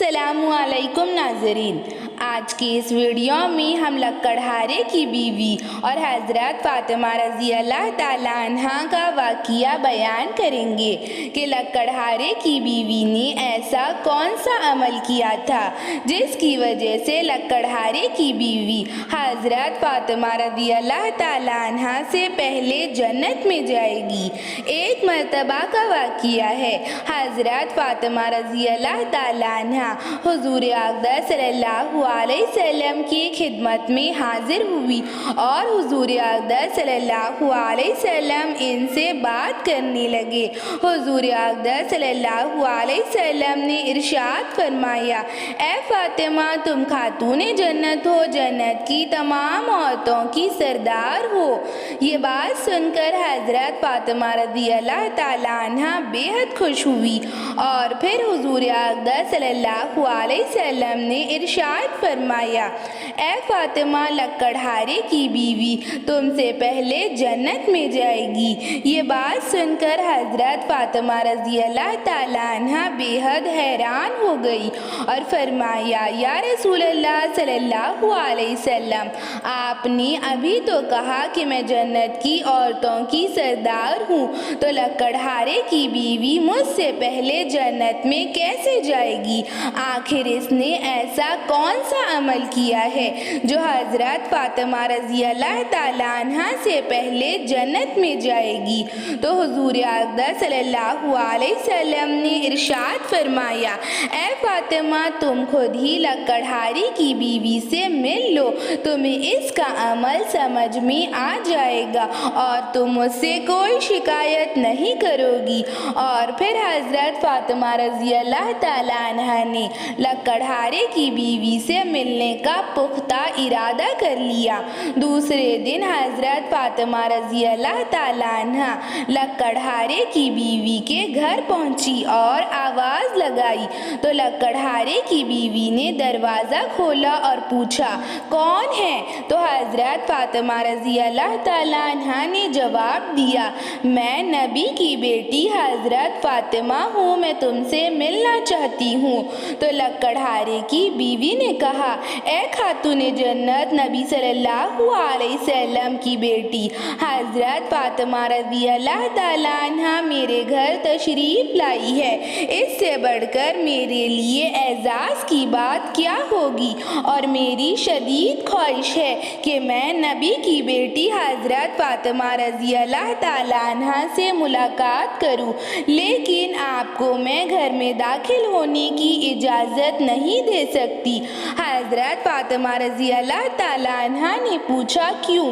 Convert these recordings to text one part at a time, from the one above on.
السلام علیکم ناظرین، آج کی اس ویڈیو میں ہم لکڑہارے کی بیوی اور حضرت فاطمہ رضی اللہ تعالیٰ عنہا کا واقعہ بیان کریں گے کہ لکڑہارے کی بیوی نے ایسا کون سا عمل کیا تھا جس کی وجہ سے لکڑہارے کی بیوی حضرت فاطمہ رضی اللہ تعالیٰ عنہا سے پہلے جنت میں جائے گی۔ ایک مرتبہ کا واقعہ ہے، حضرت فاطمہ رضی اللہ تعالیٰ عنہا حضور اقدس صلی اللہ علیہ وسلم کی خدمت میں حاضر ہوئی اور حضور اقدس صلی اللہ علیہ وسلم ان سے بات کرنے لگے۔ حضور اقدس صلی اللہ علیہ وسلم نے ارشاد فرمایا، اے فاطمہ، تم خاتون جنت ہو، جنت کی تمام عورتوں کی سردار ہو۔ یہ بات سن کر حضرت فاطمہ رضی اللہ تعالیٰ عنہا بے حد خوش ہوئی اور پھر حضور اقدس صلی اللہ علیہ وسلم نے ارشاد فرمایا، اے فاطمہ، لکڑہارے کی بیوی تم سے پہلے جنت میں جائے گی۔ یہ بات سن کر حضرت فاطمہ رضی اللہ تعالیٰ عنہا بے حد حیران ہو گئی اور فرمایا، یا رسول اللہ صلی اللہ علیہ وسلم، آپ نے ابھی تو کہا کہ میں جنت کی عورتوں کی سردار ہوں، تو لکڑہارے کی بیوی مجھ سے پہلے جنت میں کیسے جائے گی؟ آخر اس نے ایسا کون سا عمل کیا ہے جو حضرت فاطمہ رضی اللہ تعالیٰ عنہا سے پہلے جنت میں جائے گی؟ تو حضور اقدس صلی اللہ علیہ وسلم نے ارشاد فرمایا، اے فاطمہ، تم خود ہی لکڑہاری کی بیوی سے مل لو، تمہیں اس کا عمل سمجھ میں آ جائے گا اور تم اس سے کوئی شکایت نہیں کرو گی۔ اور پھر حضرت فاطمہ رضی اللہ تعالیٰ عنہا نے لکڑہارے کی بیوی سے ملنے کا پختہ ارادہ کر لیا۔ دوسرے دن حضرت فاطمہ رضی اللہ تعالیٰ عنہا لکڑہارے کی بیوی کے گھر پہنچی اور آواز لگائی تو لکڑہارے کی بیوی نے دروازہ کھولا اور پوچھا، کون ہے؟ تو حضرت فاطمہ رضی اللہ تعالیٰ عنہا نے جواب دیا، میں نبی کی بیٹی حضرت فاطمہ ہوں، میں تم سے ملنا چاہتی ہوں۔ تو لکڑہارے کی بیوی نے کہا، اے خاتون جنت، نبی صلی اللہ علیہ وسلم کی بیٹی حضرت فاطمہ رضی اللہ تعالیٰ عنہا میرے گھر تشریف لائی ہے، اس سے بڑھ کر میرے لیے اعزاز کی بات کیا ہوگی، اور میری شدید خواہش ہے کہ میں نبی کی بیٹی حضرت فاطمہ رضی اللہ تعالیٰ عنہا سے ملاقات کروں، لیکن آپ کو میں گھر میں داخل ہونے کی اجازت نہیں دے سکتی۔ حضرت فاطمہ رضی اللہ تعالیٰ عنہا نے پوچھا، کیوں؟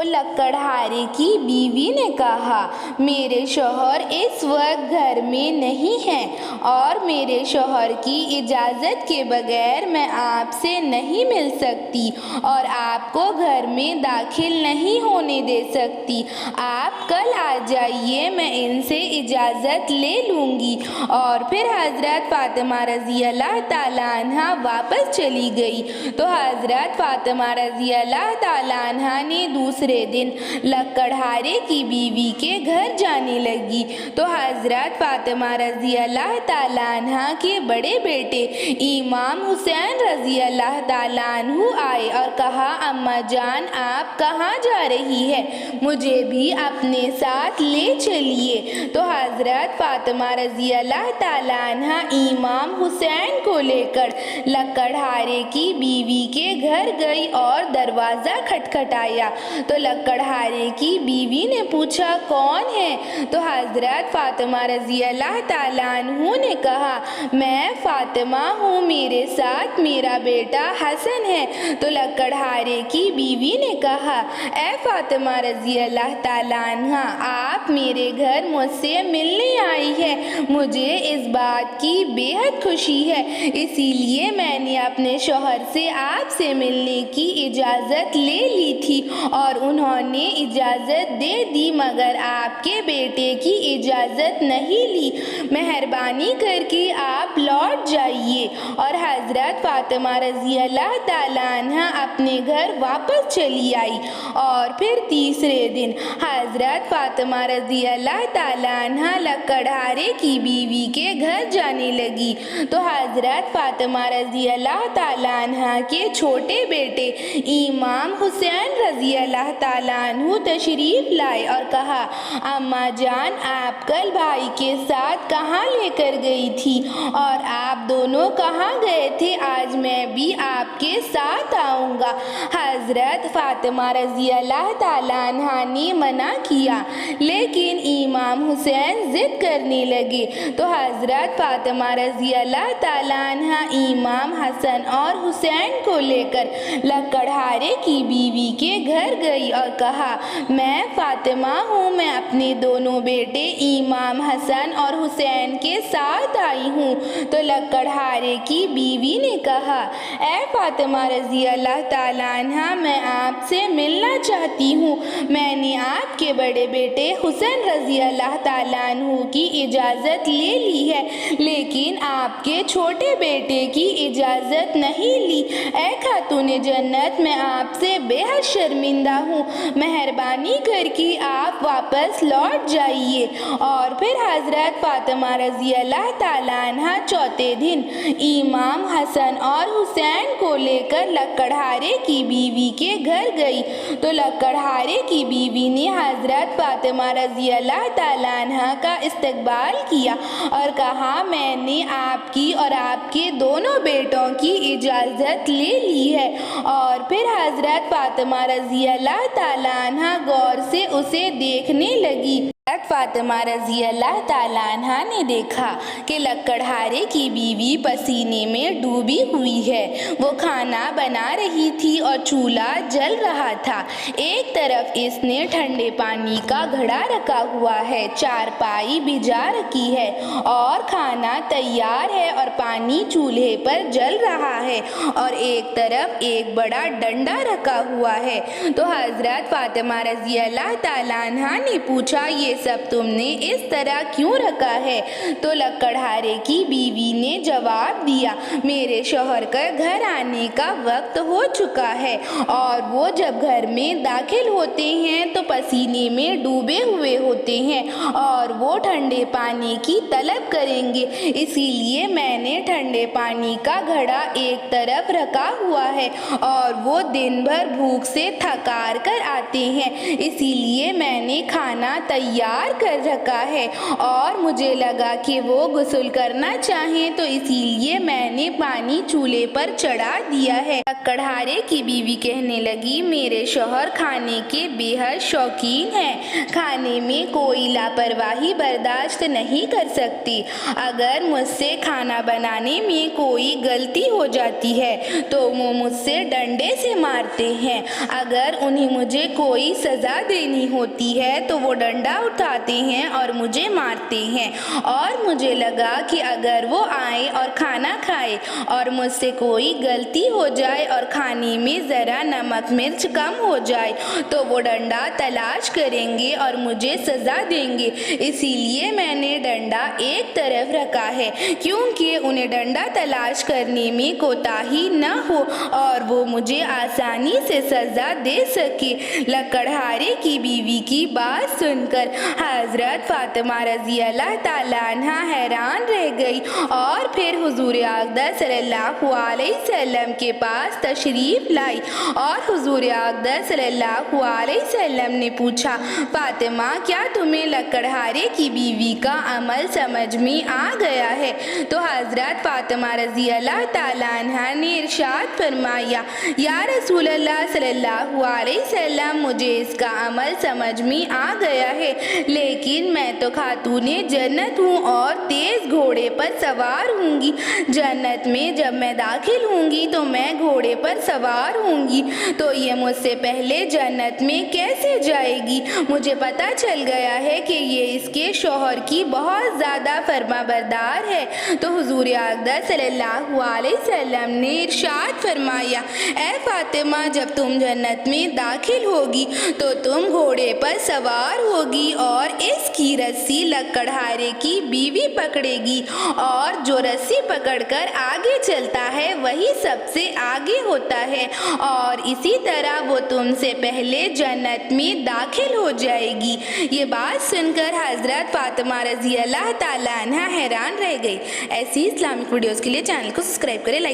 لکڑہارے کی بیوی نے کہا، میرے شوہر اس وقت گھر میں نہیں ہیں اور میرے شوہر کی اجازت کے بغیر میں آپ سے نہیں مل سکتی اور آپ کو گھر میں داخل نہیں ہونے دے سکتی۔ آپ کل آ جائیے، میں ان سے اجازت لے لوں گی۔ اور پھر حضرت فاطمہ رضی اللہ تعالیٰ عنہا واپس چلی گئی تو حضرت فاطمہ رضی اللہ تعالیٰ عنہا نے دوسرے دن لکڑہارے کی بیوی کے گھر جانے لگی تو حضرت فاطمہ رضی اللہ تعالیٰ عنہا کے بڑے بیٹے امام حسین رضی اللہ تعالیٰ عنہ آئے اور کہا، اماں جان، آپ کہاں جا رہی ہے؟ مجھے بھی اپنے ساتھ لے چلیے۔ تو حضرت فاطمہ رضی اللہ تعالیٰ عنہا امام حسین کو لے کر لکڑہارے کی بیوی کے گھر گئی اور دروازہ کھٹکھٹایا تو لکڑہارے کی بیوی نے پوچھا، کون ہے؟ تو حضرت فاطمہ رضی اللہ تعالیٰ عنہ نے کہا، میں فاطمہ ہوں، میرے ساتھ میرا بیٹا حسن ہے۔ تو لکڑہارے کی بیوی نے کہا، اے فاطمہ رضی اللہ تعالیٰ عنہ، آپ میرے گھر مجھ سے ملنے آئی ہے، مجھے اس بات کی بے حد خوشی ہے، اسی لیے میں نے اپنے شوہر سے آپ سے ملنے کی اجازت لے لی تھی اور उन्होंने इजाज़त दे दी मगर आपके बेटे की इजाज़त नहीं ली। मेहरबानी करके आप लौट जाइए। और हज़रत फ़ातिमा रज़ी अल्लाह ताला अन्हा अपने घर वापस चली आई। और फिर तीसरे दिन हज़रत फ़ातिमा रज़ी अल्लाह ताला अन्हा लकड़हारे की बीवी के घर जाने लगी तो हज़रत फ़ातिमा रज़ी अल्लाह ताला अन्हा के छोटे बेटे इमाम हुसैन रज़ी अल्लाह ताला अन्हु तशरीफ़ लाए और कहा, अम्मा जान आप कल भाई के साथ कहाँ लेकर गई थी और आप दोनों कहाँ गए थे? आज मैं भी आपके साथ आऊँगा। हज़रत फ़ातिमा रज़ी अल्लाह ताला अन्हा ने मना किया लेकिन इमाम हुसैन ज़िद करने लगे तो हज़रत फ़ातिमा रज़ी अल्लाह ताला अन्हा इमाम हसन और हुसैन को लेकर लकड़हारे की बीवी के घर गई और कहा, मैं फ़ातिमा हूँ, मैं अपने दोनों बेटे इमाम हसन और हुसैन के साथ आई हूँ। तो लकड़हारे की बीवी ने कहा, ऐ फ़ातिमा रज़ी अल्लाह ताला अन्हा, मैं आपसे मिलना चाहती हूँ। मैंने आपके बड़े बेटे हुसैन रज़ी अल्लाह ताला अन्हु की इजाज़त ले ली है लेकिन आपके छोटे बेटे की इजाज़त नहीं ली। ऐ खातून जन्नत, मैं आपसे बेहद शर्मिंदा हूँ, मेहरबानी करके आप वापस लौट जाइए। और फिर हज़रत फ़ातिमा रज़ी अल्लाह ताला अन्हा चौथे दिन इमाम हसन और हुसैन को लेकर लकड़हारे की बीवी के घर गई तो लकड़हारे की बीवी ने हज़रत फ़ातिमा रज़ी अल्लाह ताला अन्हा का इस्तकबाल किया और कहा, मैंने आपकी और आपके दोनों बेटों की इजाज़त ले ली है। और फिर हज़रत फ़ातिमा रज़ी अल्लाह ताला अन्हा गौर से उसे देखने लगी। फ़ातिमा रज़ी अल्लाह ताला अन्हा ने देखा कि लकड़हारे की बीवी पसीने में डूबी हुई है। वो खाना बना रही थी और चूल्हा जल रहा था। एक तरफ इसने ठंडे पानी का घड़ा रखा हुआ है, चारपाई भिजा रखी है और खाना तैयार है और पानी चूल्हे पर जल रहा है और एक तरफ एक बड़ा डंडा रखा हुआ है। तो हज़रत फ़ातिमा रज़ी अल्लाह ताला अन्हा ने पूछा, ये सब तुमने इस तरह क्यों रखा है? तो लकड़हारे की बीवी ने जवाब दिया, मेरे शौहर का घर आने का वक्त हो चुका है और वो जब घर में दाखिल होते हैं तो पसीने में डूबे हुए होते हैं और वो ठंडे पानी की तलब करेंगे, इसीलिए मैंने ठंडे पानी का घड़ा एक तरफ रखा हुआ है और वो दिन भर भूख से थकार कर आते हैं, इसीलिए मैंने खाना तैयार कर रखा है और मुझे लगा कि वो गुस्ल करना चाहें तो इसीलिए मैंने पानी चूल्हे पर चढ़ा दिया है। लकड़हारे की बीवी कहने लगी, मेरे शौहर खाने के बेहद शौकीन हैं, खाने में कोई लापरवाही बर्दाश्त नहीं कर सकती। अगर मुझसे खाना बनाने में कोई गलती हो जाती है तो वो मुझसे डंडे से मारते हैं। अगर उन्हें मुझे कोई सज़ा देनी होती है तो वो डंडा उठाते हैं और मुझे मारते हैं। और मुझे लगा कि अगर वो आए और खाना खाए और मुझसे कोई गलती हो जाए और खाने में ज़रा नमक मिर्च कम हो जाए तो वो डंडा तलाश करेंगे और मुझे सज़ा देंगे, इसीलिए मैंने डंडा एक तरफ रखा है क्योंकि उन्हें डंडा तलाश करने में कोताही न हो और वो मुझे आसानी से सज़ा दे सके। लकड़हारे की बीवी की बात सुनकर हज़रत फ़ातिमा रज़ी अल्लाह ताला अन्हा हैरान रह गई और फिर हुज़ूर अक़दस सल्लल्लाहु अलैहि वसल्लम के पास तशरीफ़ लाई और हुज़ूर अक़दस सल्लल्लाहु अलैहि वसल्लम ने पूछा, फ़ातिमा क्या तुम्हें लकड़हारे की बीवी का अमल समझ में आ गया है? तो हज़रत फ़ातिमा रज़ी अल्लाह ताला अन्हा ने इरशाद फरमाया, या रसूल अल्लाह सल्लल्लाहु अलैहि वसल्लम, मुझे इसका अमल समझ में आ गया है, लेकिन मैं तो खातूने जन्नत हूँ और तेज़ घोड़े पर सवार होंगी। जन्नत में जब मैं दाखिल होंगी तो मैं घोड़े पर सवार होंगी, तो ये मुझसे पहले जन्नत में कैसे जाएगी? मुझे पता चल गया है कि ये इसके शौहर की बहुत ज़्यादा फरमाबरदार है। तो हुज़ूर अक़दस सल्लल्लाहु अलैहि वसल्लम ने इरशाद फरमाया, ए फातिमा, जब तुम जन्नत में दाखिल होगी तो तुम घोड़े पर सवार होगी और इसकी रस्सी लकड़हारे की बीवी पकड़ेगी, और जो रस्सी पकड़कर आगे चलता है वही सबसे आगे होता है, और इसी तरह वो तुमसे पहले जन्नत में दाखिल हो जाएगी। ये बात सुनकर हज़रत फातिमा रज़ी अल्लाह ताला अन्हा हैरान रह गई। ऐसी इस्लामिक वीडियोज़ के लिए चैनल को सब्सक्राइब करें, लाइक